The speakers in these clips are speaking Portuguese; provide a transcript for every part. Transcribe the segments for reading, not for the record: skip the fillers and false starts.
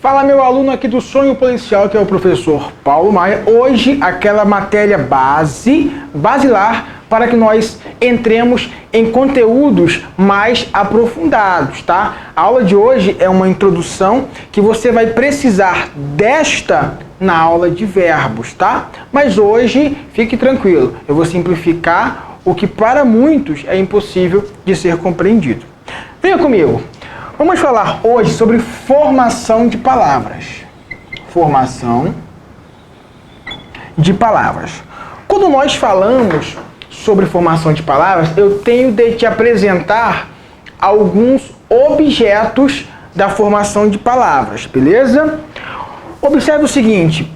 Fala, meu aluno aqui do Sonho Policial, que é o professor Paulo Maia. Hoje, aquela matéria basilar, para que nós entremos em conteúdos mais aprofundados, tá? A aula de hoje é uma introdução que você vai precisar desta na aula de verbos, tá? Mas hoje, fique tranquilo, eu vou simplificar o que para muitos é impossível de ser compreendido. Venha comigo. Vamos falar hoje sobre formação de palavras. Formação de palavras. Quando nós falamos sobre formação de palavras, eu tenho de te apresentar alguns objetos da formação de palavras, beleza? Observe o seguinte,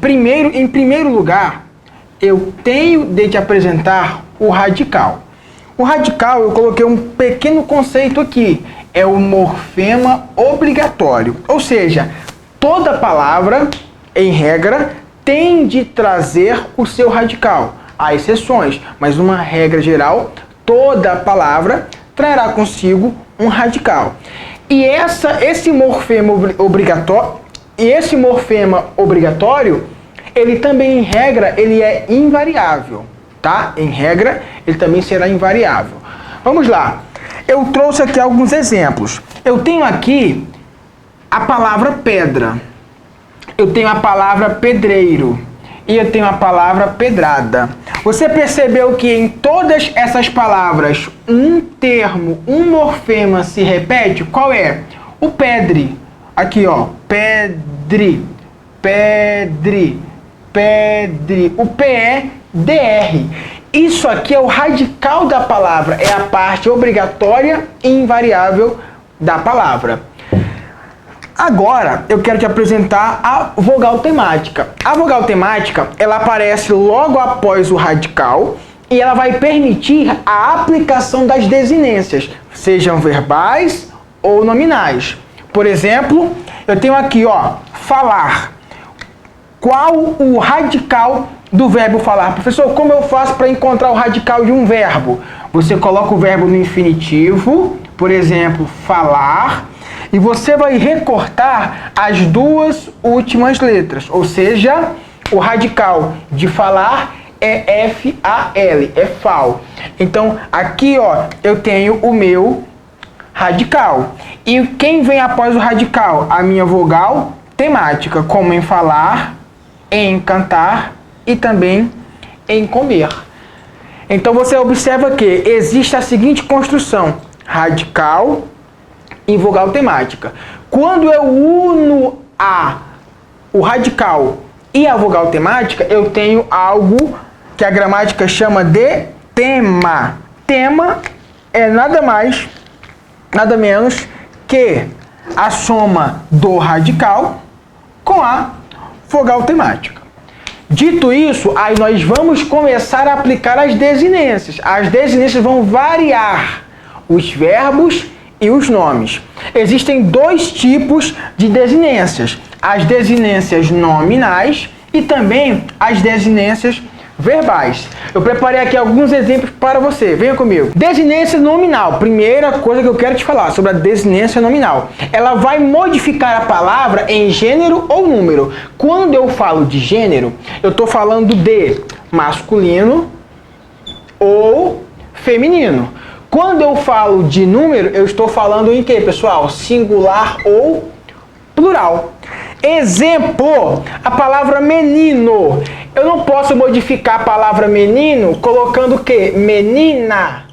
em primeiro lugar, eu tenho de te apresentar o radical. O radical, eu coloquei um pequeno conceito aqui, é o morfema obrigatório. Ou seja, toda palavra, em regra, tem de trazer o seu radical. Há exceções, mas uma regra geral, toda palavra trará consigo um radical. E esse morfema obrigatório, ele também, em regra, ele é invariável, tá? Em regra, ele também será invariável. Vamos lá. Eu trouxe aqui alguns exemplos. Eu tenho aqui a palavra pedra. Eu tenho a palavra pedreiro. E eu tenho a palavra pedrada. Você percebeu que em todas essas palavras, um termo, um morfema se repete? Qual é? O pedre. Aqui, ó. Pedre. Pedre. Pedre. O P é DR. Isso aqui é o radical da palavra, é a parte obrigatória e invariável da palavra. Agora, eu quero te apresentar a vogal temática. A vogal temática, ela aparece logo após o radical e ela vai permitir a aplicação das desinências, sejam verbais ou nominais. Por exemplo, eu tenho aqui, ó, falar. Qual o radical do verbo falar? Professor, como eu faço para encontrar o radical de um verbo? Você coloca o verbo no infinitivo, por exemplo, falar, e você vai recortar as duas últimas letras, ou seja, o radical de falar é F-A-L, é fal. Então, aqui, ó, eu tenho o meu radical. E quem vem após o radical? A minha vogal temática, como em falar, em cantar e também em comer. Então você observa que existe a seguinte construção: radical e vogal temática. Quando eu uno o radical e a vogal temática, eu tenho algo que a gramática chama de tema. Tema é nada mais, nada menos que a soma do radical com a vogal temática. Dito isso, aí nós vamos começar a aplicar as desinências. As desinências vão variar os verbos e os nomes. Existem dois tipos de desinências: as desinências nominais e também as desinências verbais. Eu preparei aqui alguns exemplos para você. Venha comigo. Desinência nominal. Primeira coisa que eu quero te falar sobre a desinência nominal. Ela vai modificar a palavra em gênero ou número. Quando eu falo de gênero, eu estou falando de masculino ou feminino. Quando eu falo de número, eu estou falando em quê, pessoal? Singular ou plural. Exemplo, a palavra menino. Eu não posso modificar a palavra menino colocando o quê? Menina.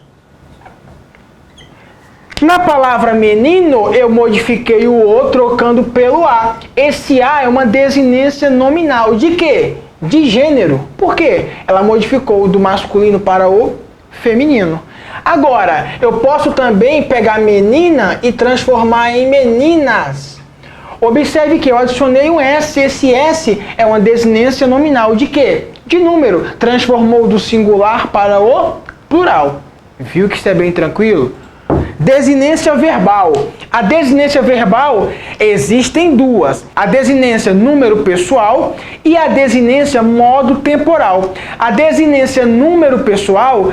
Na palavra menino, eu modifiquei o O trocando pelo A. Esse A é uma desinência nominal. De quê? De gênero. Por quê? Ela modificou do masculino para o feminino. Agora, eu posso também pegar menina e transformar em meninas. Observe que eu adicionei um S. Esse S é uma desinência nominal. De quê? De número. Transformou do singular para o plural. Viu que isso é bem tranquilo? Desinência verbal. A desinência verbal existem duas: a desinência número pessoal e a desinência modo temporal. A desinência número pessoal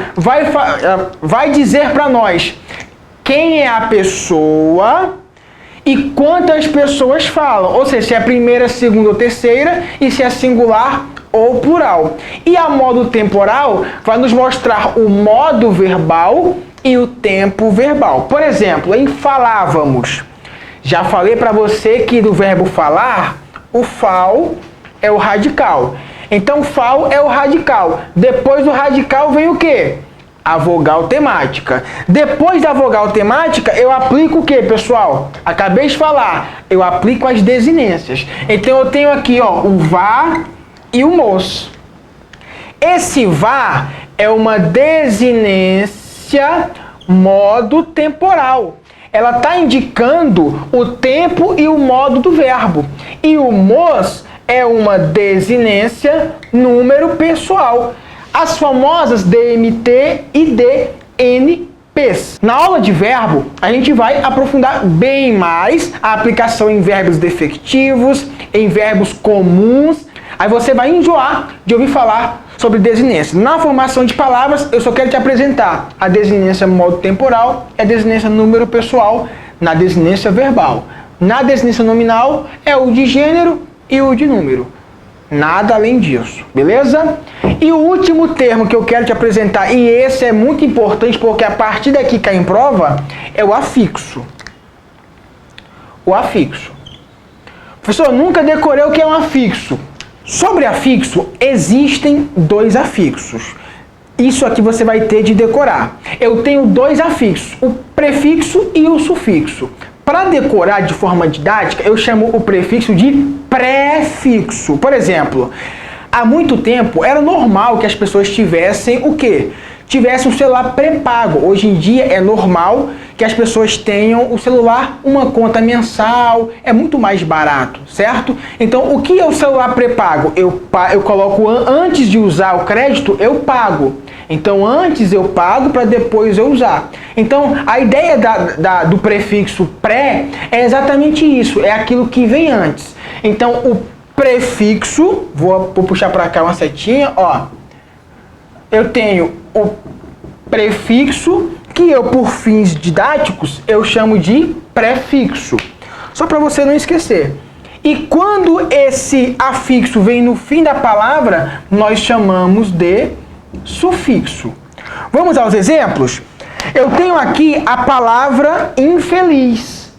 vai dizer para nós quem é a pessoa e quantas pessoas falam, ou seja, se é a primeira, segunda ou terceira, e se é singular ou plural. E a modo temporal vai nos mostrar o modo verbal e o tempo verbal. Por exemplo, em falávamos, já falei para você que do verbo falar, o fal é o radical. Então, fal é o radical. Depois do radical vem o quê? A vogal temática. Depois da vogal temática, eu aplico o que, pessoal? Acabei de falar. Eu aplico as desinências. Então, eu tenho aqui, ó, o vá e o mos. Esse vá é uma desinência modo temporal. Ela está indicando o tempo e o modo do verbo. E o mos é uma desinência número pessoal. As famosas DMT e DNPs. Na aula de verbo, a gente vai aprofundar bem mais a aplicação em verbos defectivos, em verbos comuns. Aí você vai enjoar de ouvir falar sobre desinência. Na formação de palavras, eu só quero te apresentar a desinência modo temporal e a desinência número pessoal na desinência verbal. Na desinência nominal é o de gênero e o de número. Nada além disso, beleza? E o último termo que eu quero te apresentar, e esse é muito importante porque a partir daqui cai em prova, é o afixo. O afixo. Professor, eu nunca decorei o que é um afixo. Sobre afixo, existem dois afixos. Isso aqui você vai ter de decorar. Eu tenho dois afixos, o prefixo e o sufixo. Para decorar de forma didática, eu chamo o prefixo de prefixo. Por exemplo, há muito tempo era normal que as pessoas tivessem o quê? Tivessem um celular pré-pago. Hoje em dia é normal que as pessoas tenham o celular, uma conta mensal, é muito mais barato, certo? Então, o que é o celular pré-pago? Eu coloco antes de usar o crédito, eu pago. Então, antes eu pago para depois eu usar. Então, a ideia do prefixo pré é exatamente isso, é aquilo que vem antes. Então, o prefixo, vou puxar para cá uma setinha, ó. Eu tenho o prefixo, que eu, por fins didáticos, eu chamo de prefixo. Só para você não esquecer. E quando esse afixo vem no fim da palavra, nós chamamos de sufixo. Vamos aos exemplos? Eu tenho aqui a palavra infeliz.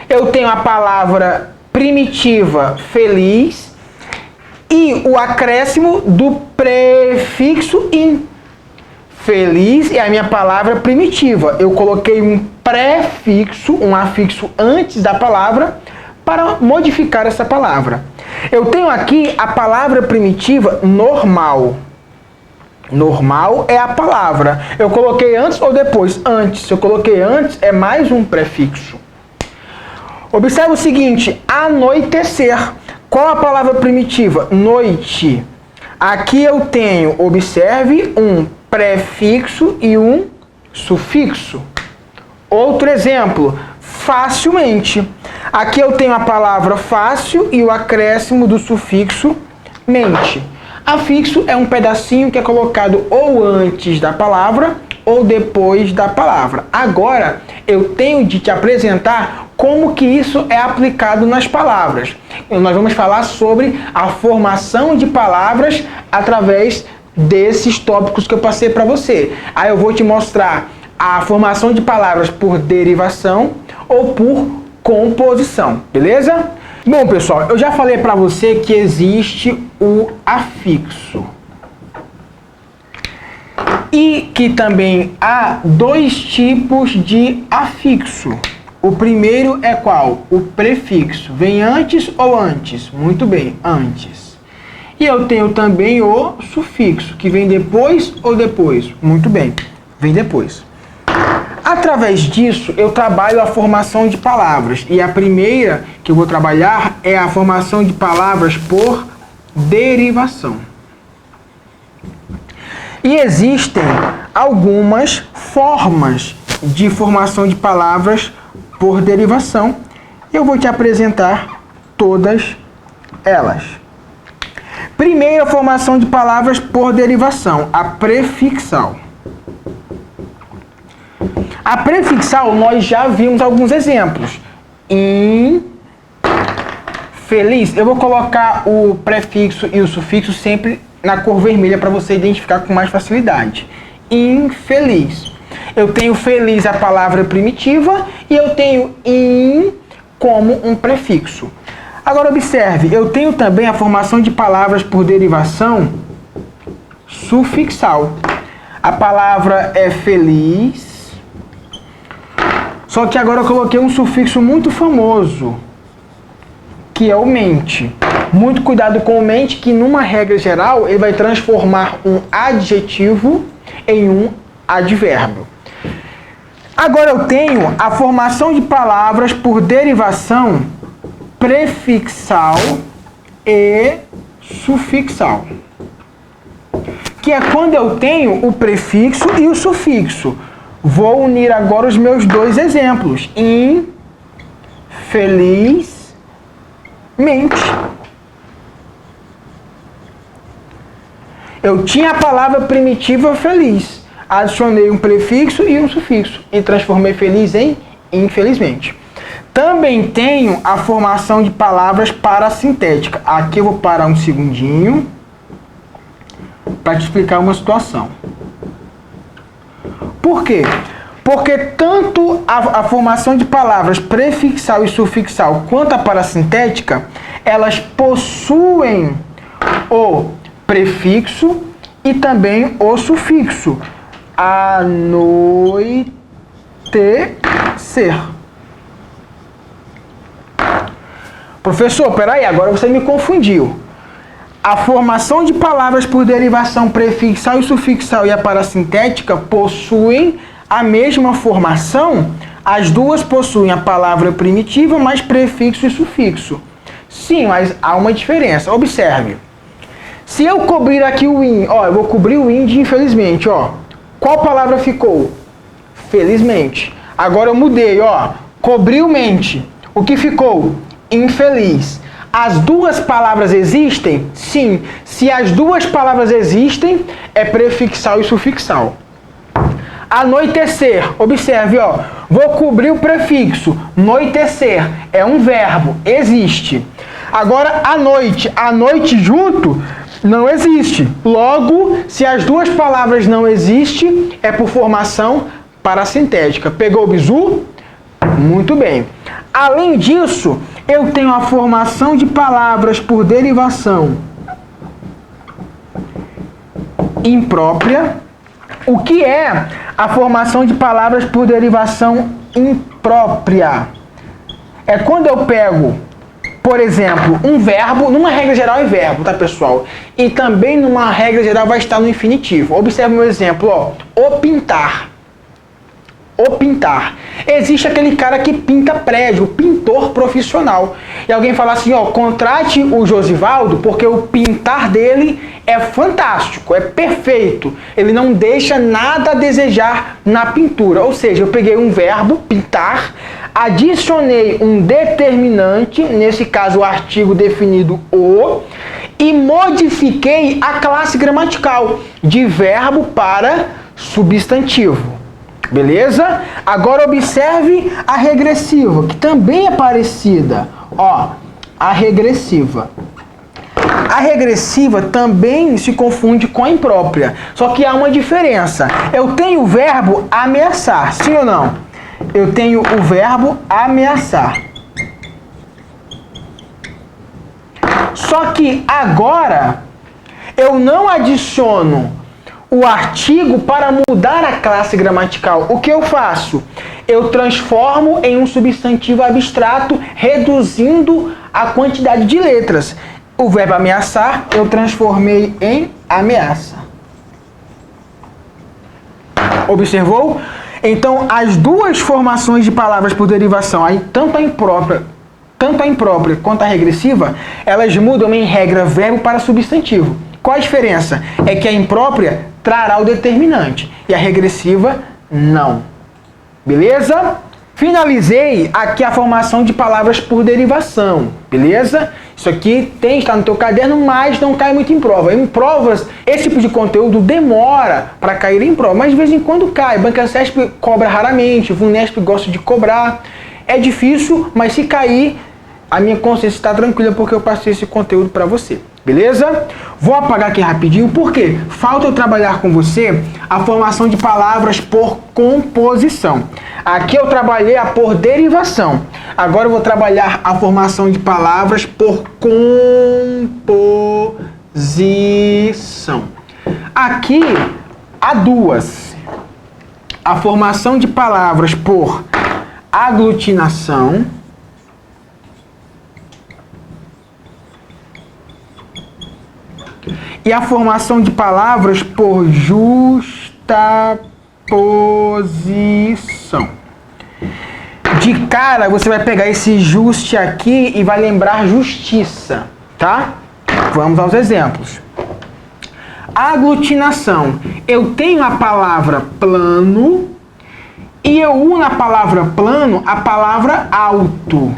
Eu tenho a palavra primitiva feliz e o acréscimo do prefixo in. Feliz é a minha palavra primitiva. Eu coloquei um prefixo, um afixo antes da palavra para modificar essa palavra. Eu tenho aqui a palavra primitiva normal. Normal é a palavra. Eu coloquei antes ou depois? Antes. Se eu coloquei antes, é mais um prefixo. Observe o seguinte, anoitecer. Qual a palavra primitiva? Noite. Aqui eu tenho, observe, um prefixo e um sufixo. Outro exemplo, facilmente. Aqui eu tenho a palavra fácil e o acréscimo do sufixo mente. Afixo é um pedacinho que é colocado ou antes da palavra ou depois da palavra. Agora, eu tenho de te apresentar como que isso é aplicado nas palavras. Nós vamos falar sobre a formação de palavras através desses tópicos que eu passei para você. Aí eu vou te mostrar a formação de palavras por derivação ou por composição, beleza? Bom, pessoal, eu já falei para você que existe o afixo. E que também há dois tipos de afixo. O primeiro é qual? O prefixo. Vem antes ou antes? Muito bem, antes. E eu tenho também o sufixo, que vem depois ou depois? Muito bem, vem depois. Através disso, eu trabalho a formação de palavras. E a primeira que eu vou trabalhar é a formação de palavras por derivação. E existem algumas formas de formação de palavras por derivação. Eu vou te apresentar todas elas. Primeira formação de palavras por derivação, a prefixal. A prefixal nós já vimos alguns exemplos. infeliz. Eu vou colocar o prefixo e o sufixo sempre na cor vermelha para você identificar com mais facilidade. Infeliz. Eu tenho feliz a palavra primitiva e eu tenho como um prefixo. Agora observe, eu tenho também a formação de palavras por derivação sufixal. A palavra é feliz, só que agora eu coloquei um sufixo muito famoso, que é o mente. Muito cuidado com o mente, que numa regra geral ele vai transformar um adjetivo em um advérbio. Agora eu tenho a formação de palavras por derivação prefixal e sufixal, que é quando eu tenho o prefixo e o sufixo. Vou unir agora os meus dois exemplos. Infelizmente. Eu tinha a palavra primitiva feliz. Adicionei um prefixo e um sufixo e transformei feliz em infelizmente. Também tenho a formação de palavras parassintéticas. Aqui eu vou parar um segundinho para te explicar uma situação. Por quê? Porque tanto a formação de palavras prefixal e sufixal quanto a parassintética, elas possuem o prefixo e também o sufixo. Anoitecer. Professor, peraí, agora você me confundiu. A formação de palavras por derivação prefixal e sufixal e a parassintética possuem a mesma formação? As duas possuem a palavra primitiva mais prefixo e sufixo. Sim, mas há uma diferença. Observe. Se eu cobrir aqui o in, eu vou cobrir o in de infelizmente, Qual palavra ficou? Felizmente. Agora eu mudei, cobriu mente. O que ficou? Infeliz. As duas palavras existem? Sim. Se as duas palavras existem, é prefixal e sufixal. Anoitecer. Observe, vou cobrir o prefixo. Noitecer é um verbo, existe. Agora, a noite junto não existe. Logo, se as duas palavras não existem, é por formação parassintética. Pegou o bizu? Muito bem. Além disso, eu tenho a formação de palavras por derivação imprópria. O que é a formação de palavras por derivação imprópria? É quando eu pego, por exemplo, um verbo, numa regra geral é verbo, tá, pessoal? E também numa regra geral vai estar no infinitivo. Observe o meu exemplo, o pintar. O pintar. Existe aquele cara que pinta prédio, o pintor profissional. E alguém fala assim, contrate o Josivaldo porque o pintar dele é fantástico, é perfeito. Ele não deixa nada a desejar na pintura. Ou seja, eu peguei um verbo, pintar, adicionei um determinante, nesse caso o artigo definido o, e modifiquei a classe gramatical de verbo para substantivo. Beleza? Agora observe a regressiva, que também é parecida. A regressiva. A regressiva também se confunde com a imprópria, só que há uma diferença. Eu tenho o verbo ameaçar, sim ou não? Eu tenho o verbo ameaçar. Só que agora eu não adiciono o artigo para mudar a classe gramatical. O que eu faço? Eu transformo em um substantivo abstrato, reduzindo a quantidade de letras. O verbo ameaçar eu transformei em ameaça. Observou? Então, as duas formações de palavras por derivação, tanto a imprópria quanto a regressiva, elas mudam em regra verbo para substantivo. Qual a diferença? É que a imprópria trará o determinante e a regressiva não. Beleza? Finalizei aqui a formação de palavras por derivação. Beleza? Isso aqui está no teu caderno, mas não cai muito em prova. Em provas, esse tipo de conteúdo demora para cair em prova, mas de vez em quando cai. Bancasesp cobra raramente, Vunesp gosta de cobrar. É difícil, mas se cair, a minha consciência está tranquila porque eu passei esse conteúdo para você. Beleza? Vou apagar aqui rapidinho, porque falta eu trabalhar com você a formação de palavras por composição. Aqui eu trabalhei a por derivação. Agora eu vou trabalhar a formação de palavras por composição. Aqui há duas. A formação de palavras por aglutinação e a formação de palavras por justaposição. De cara, você vai pegar esse juste aqui e vai lembrar justiça, tá? Vamos aos exemplos. Aglutinação. Eu tenho a palavra plano e eu uno a palavra plano à palavra alto.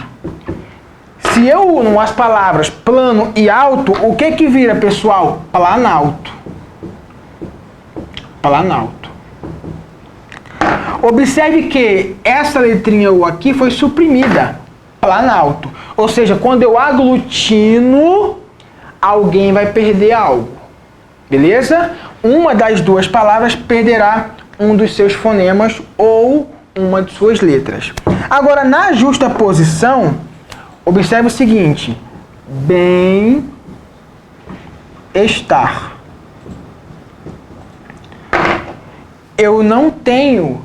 Se eu uno as palavras plano e alto, o que que vira, pessoal? Planalto. Planalto. Observe que essa letrinha U aqui foi suprimida. Planalto. Ou seja, quando eu aglutino, alguém vai perder algo. Beleza? Uma das duas palavras perderá um dos seus fonemas ou uma de suas letras. Agora, na justaposição, observe o seguinte: bem-estar. Eu não tenho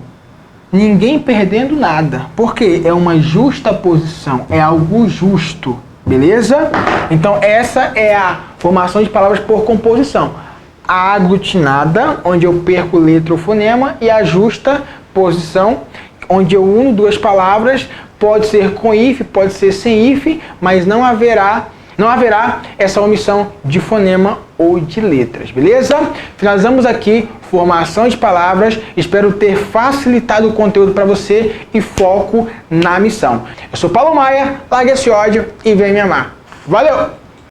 ninguém perdendo nada, porque é uma justaposição, é algo justo, beleza? Então essa é a formação de palavras por composição. A aglutinada, onde eu perco letra ou fonema, e a justaposição, onde eu uno duas palavras. Pode ser com hífen, pode ser sem hífen, mas não haverá essa omissão de fonema ou de letras, beleza? Finalizamos aqui formação de palavras. Espero ter facilitado o conteúdo para você e foco na missão. Eu sou Paulo Maia, larga esse ódio e vem me amar. Valeu!